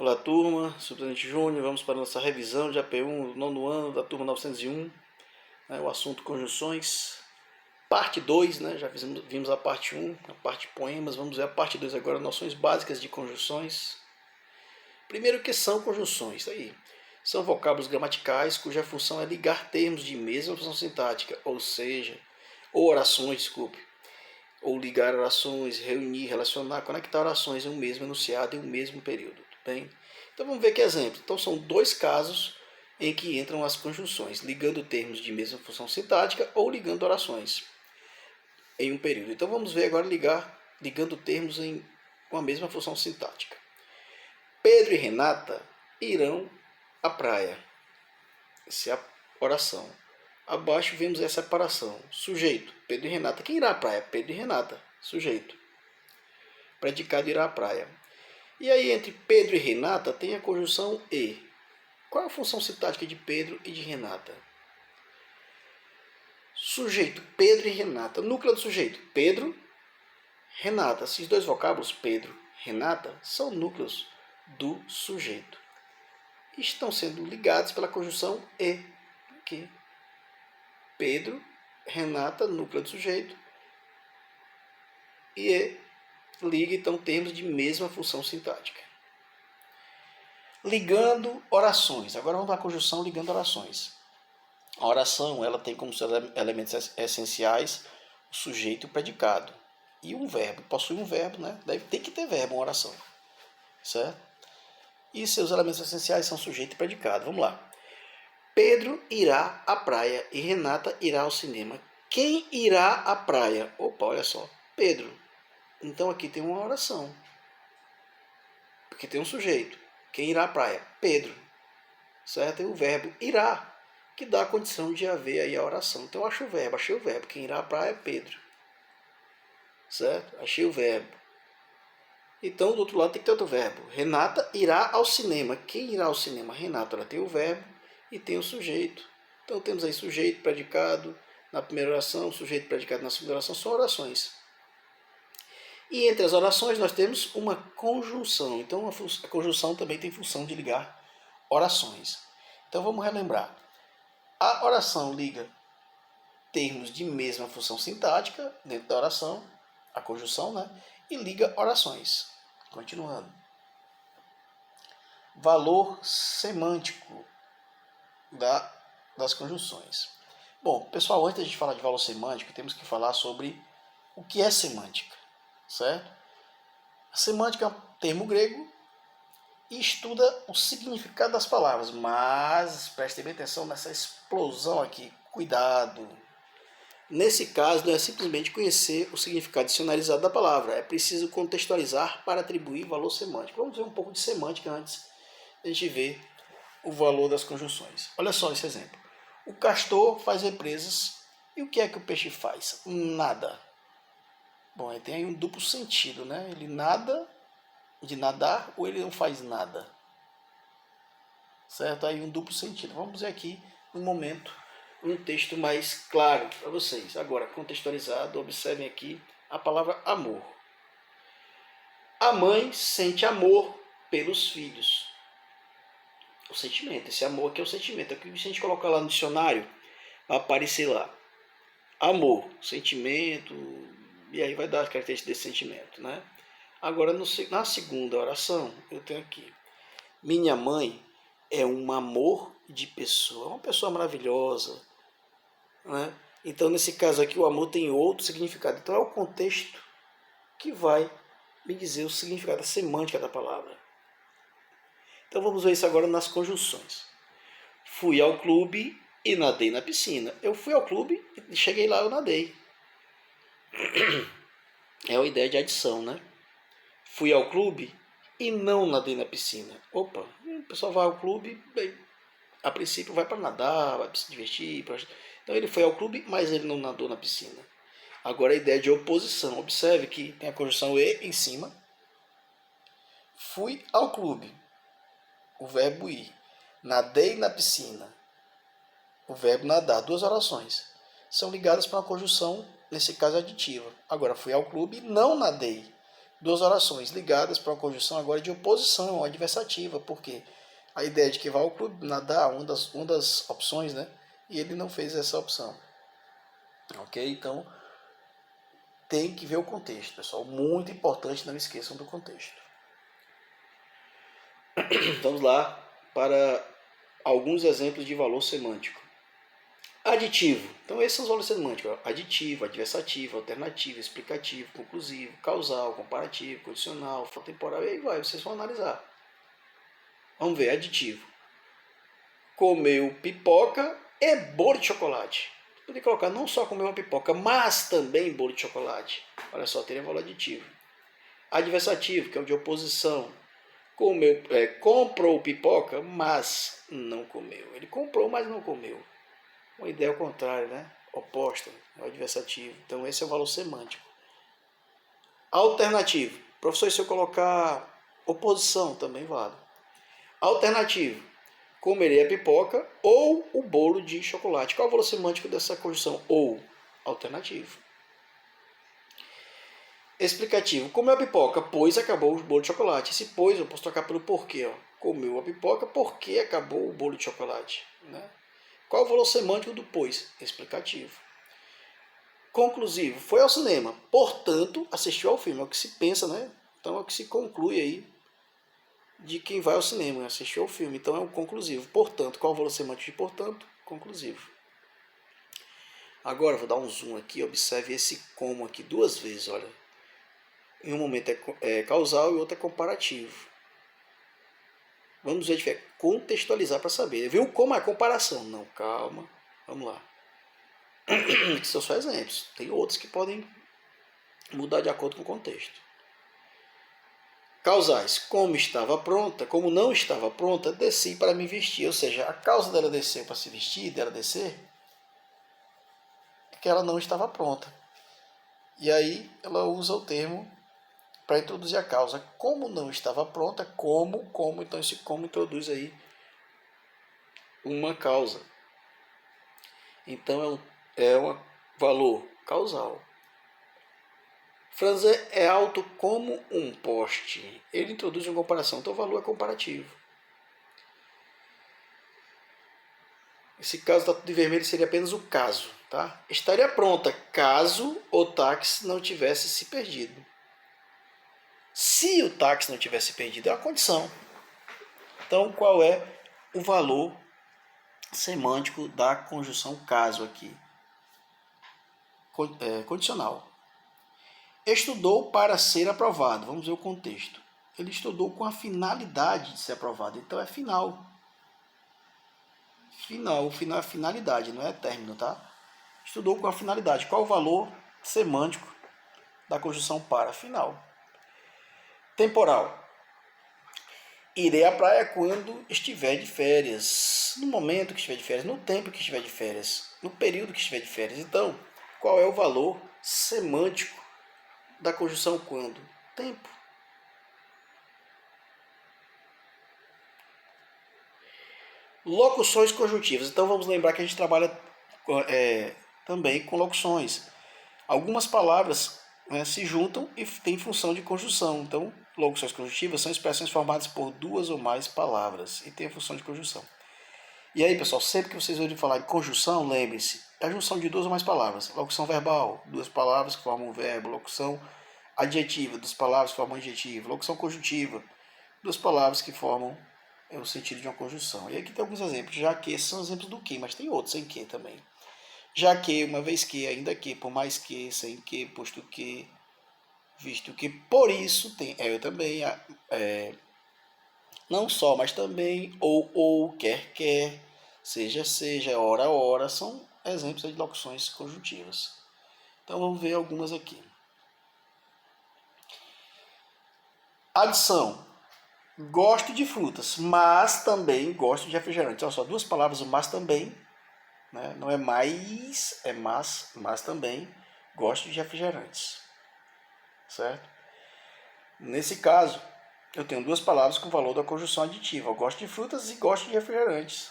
Olá turma, Subtenente Júnior, vamos para a nossa revisão de AP1 do nono ano da turma 901, o assunto conjunções, parte 2, já vimos a parte 1, a parte poemas, vamos ver a parte 2 agora, noções básicas de conjunções. Primeiro, o que são conjunções? Aí, são vocábulos gramaticais cuja função é ligar termos de mesma função sintática, ou orações, ou ligar orações, reunir, relacionar, conectar orações em um mesmo enunciado em um mesmo período. Bem? Então vamos ver que exemplo. Então são dois casos em que entram as conjunções, ligando termos de mesma função sintática ou ligando orações em um período. Então vamos ver agora ligando termos com a mesma função sintática. Pedro e Renata irão à praia. Essa é a oração. Abaixo vemos a separação. Sujeito, Pedro e Renata. Quem irá à praia? Pedro e Renata. Sujeito. Predicado irá à praia. E aí entre Pedro e Renata tem a conjunção e. Qual é a função sintática de Pedro e de Renata? Sujeito, Pedro e Renata. Núcleo do sujeito, Pedro, Renata. Esses dois vocábulos, Pedro, Renata, são núcleos do sujeito. Estão sendo ligados pela conjunção e. Aqui. Pedro, Renata, núcleo do sujeito. E liga então termos de mesma função sintática. Ligando orações. Agora vamos para a conjunção ligando orações. A oração ela tem como seus elementos essenciais o sujeito e o predicado. E um verbo. Possui um verbo, né? Tem que ter verbo uma oração. Certo? E seus elementos essenciais são sujeito e predicado. Vamos lá. Pedro irá à praia e Renata irá ao cinema. Quem irá à praia? Opa, olha só. Pedro. Então aqui tem uma oração. Porque tem um sujeito. Quem irá à praia? Pedro. Certo? E o verbo irá, que dá a condição de haver aí a oração. Então eu achei o verbo. Quem irá à praia é Pedro. Certo? Achei o verbo. Então do outro lado tem que ter outro verbo. Renata irá ao cinema. Quem irá ao cinema? Renata. Ela tem o verbo e tem o sujeito. Então temos aí sujeito, predicado na primeira oração, sujeito, predicado na segunda oração. São orações. E entre as orações nós temos uma conjunção. Então a conjunção também tem função de ligar orações. Então vamos relembrar. A oração liga termos de mesma função sintática dentro da oração, a conjunção, e liga orações. Continuando. Valor semântico das conjunções. Bom, pessoal, antes de a gente falar de valor semântico, temos que falar sobre o que é semântica. Certo? A semântica é um termo grego e estuda o significado das palavras, mas prestem bem atenção nessa explosão aqui, cuidado. Nesse caso, não é simplesmente conhecer o significado dicionarizado da palavra, é preciso contextualizar para atribuir valor semântico. Vamos ver um pouco de semântica antes de a gente ver o valor das conjunções. Olha só esse exemplo. O castor faz represas e o que é que o peixe faz? Nada. Bom, aí tem aí um duplo sentido, né? Ele nada de nadar ou ele não faz nada. Certo? Aí um duplo sentido. Vamos ver aqui no momento um texto mais claro para vocês. Agora, contextualizado, observem aqui a palavra amor. A mãe sente amor pelos filhos. O sentimento, esse amor aqui é o sentimento. Aqui, se a gente colocar lá no dicionário, vai aparecer lá. Amor, sentimento, e aí vai dar as características desse sentimento, né? Agora, na segunda oração, eu tenho aqui. Minha mãe é um amor de pessoa, uma pessoa maravilhosa, né? Então, nesse caso aqui, o amor tem outro significado. Então, é o contexto que vai me dizer o significado, a semântica da palavra. Então, vamos ver isso agora nas conjunções. Fui ao clube e nadei na piscina. Eu fui ao clube e cheguei lá, eu nadei. É a ideia de adição, né? Fui ao clube e não nadei na piscina. Opa, o pessoal vai ao clube, bem, a princípio vai para nadar, vai se divertir. Então ele foi ao clube, mas ele não nadou na piscina. Agora a ideia de oposição. Observe que tem a conjunção e em cima. Fui ao clube. O verbo ir. Nadei na piscina. O verbo nadar. Duas orações. São ligadas para uma conjunção, nesse caso aditiva. Agora fui ao clube e não nadei. duas orações ligadas para uma conjunção agora de oposição, adversativa, porque a ideia de que vai ao clube nadar, uma das opções, né? E ele não fez essa opção. Ok? Então, tem que ver o contexto, pessoal. Muito importante, não esqueçam do contexto. Vamos lá para alguns exemplos de valor semântico. Aditivo. Então, esses são os valores semânticos. Aditivo, adversativo, alternativo, explicativo, conclusivo, causal, comparativo, condicional, fato temporal, e aí vai, vocês vão analisar. Vamos ver, aditivo. Comeu pipoca e bolo de chocolate. Podia colocar não só comeu uma pipoca, mas também bolo de chocolate. Olha só, teria valor aditivo. Adversativo, que é o de oposição. Comprou pipoca, mas não comeu. Ele comprou, mas não comeu. Uma ideia ao contrário, né? Oposta, é o adversativo. Então esse é o valor semântico. Alternativo. Professor, se eu colocar oposição, também vale. Alternativo. Comerei a pipoca ou o bolo de chocolate. Qual é o valor semântico dessa conjunção? Ou. Alternativo. Explicativo. Comeu a pipoca, pois acabou o bolo de chocolate. Esse pois eu posso trocar pelo porquê. Ó. Comeu a pipoca porque acabou o bolo de chocolate. Né? Qual o valor semântico do pois? Explicativo. Conclusivo. Foi ao cinema, portanto, assistiu ao filme. É o que se pensa, né? Então é o que se conclui aí de quem vai ao cinema, assistiu ao filme. Então é um conclusivo. Portanto, qual o valor semântico de portanto? Conclusivo. Agora vou dar um zoom aqui, observe esse como aqui duas vezes, olha. Em um momento é causal e outro é comparativo. Vamos ver, contextualizar para saber. Viu como é a comparação? Não, calma. Vamos lá. Esses são só exemplos. Tem outros que podem mudar de acordo com o contexto. Causais. Como estava pronta, como não estava pronta, desci para me vestir. Ou seja, a causa dela descer para se vestir, dela descer, é que ela não estava pronta. E aí ela usa o termo para introduzir a causa. Como não estava pronta, então esse como introduz aí uma causa. Então é um valor causal. Franzé é alto como um poste. Ele introduz uma comparação, então o valor é comparativo. Esse caso está tudo em vermelho, seria apenas o caso. Tá? Estaria pronta caso o táxi não tivesse se perdido. Se o táxi não tivesse perdido, é uma condição. Então, qual é o valor semântico da conjunção caso aqui? Condicional. Estudou para ser aprovado. Vamos ver o contexto. Ele estudou com a finalidade de ser aprovado. Então é final. O final é finalidade, não é término, tá? Estudou com a finalidade. Qual o valor semântico da conjunção para? Final. Temporal. Irei à praia quando estiver de férias. No momento que estiver de férias, no tempo que estiver de férias, no período que estiver de férias. Então, qual é o valor semântico da conjunção quando? Tempo. Locuções conjuntivas. Então vamos lembrar que a gente trabalha também com locuções. Algumas palavras se juntam e têm função de conjunção. Então, locuções conjuntivas são expressões formadas por duas ou mais palavras e têm a função de conjunção. E aí, pessoal, sempre que vocês ouvirem falar de conjunção, lembre-se, é a junção de duas ou mais palavras. Locução verbal, duas palavras que formam um verbo. Locução adjetiva, duas palavras que formam um adjetivo. Locução conjuntiva, duas palavras que formam o sentido de uma conjunção. E aqui tem alguns exemplos. Já que, esses são exemplos do que, mas tem outros sem que também. Já que, uma vez que, ainda que, por mais que, sem que, posto que, visto que, por isso, tem eu também, não só, mas também, ou, quer, seja, ora, são exemplos de locuções conjuntivas. Então vamos ver algumas aqui. Adição. Gosto de frutas, mas também gosto de refrigerantes. Olha só, duas palavras, o mas também, né? Não é mais, é mas também gosto de refrigerantes. Certo? Nesse caso, eu tenho duas palavras com o valor da conjunção aditiva. Eu gosto de frutas e gosto de refrigerantes.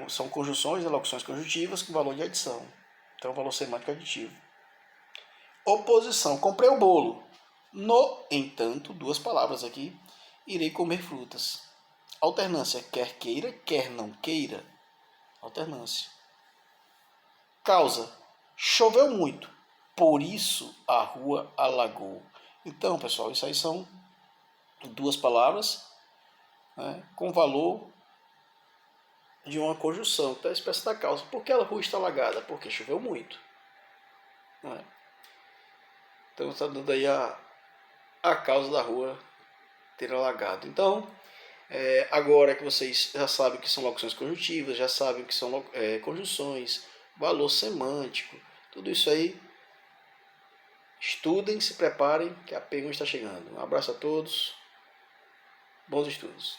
São conjunções, locuções conjuntivas com valor de adição. Então, valor semântico aditivo. Oposição, comprei o bolo. No entanto, duas palavras aqui, irei comer frutas. Alternância, quer queira, quer não queira. Alternância. Causa, choveu muito, por isso a rua alagou. Então, pessoal, isso aí são duas palavras, né, com valor de uma conjunção, que é a espécie da causa. Por que a rua está alagada? Porque choveu muito. Né? Então está dando aí a causa da rua ter alagado. Então, agora que vocês já sabem o que são locuções conjuntivas, já sabem o que são conjunções, valor semântico, tudo isso aí, estudem, se preparem, que a P1 está chegando. Um abraço a todos, bons estudos.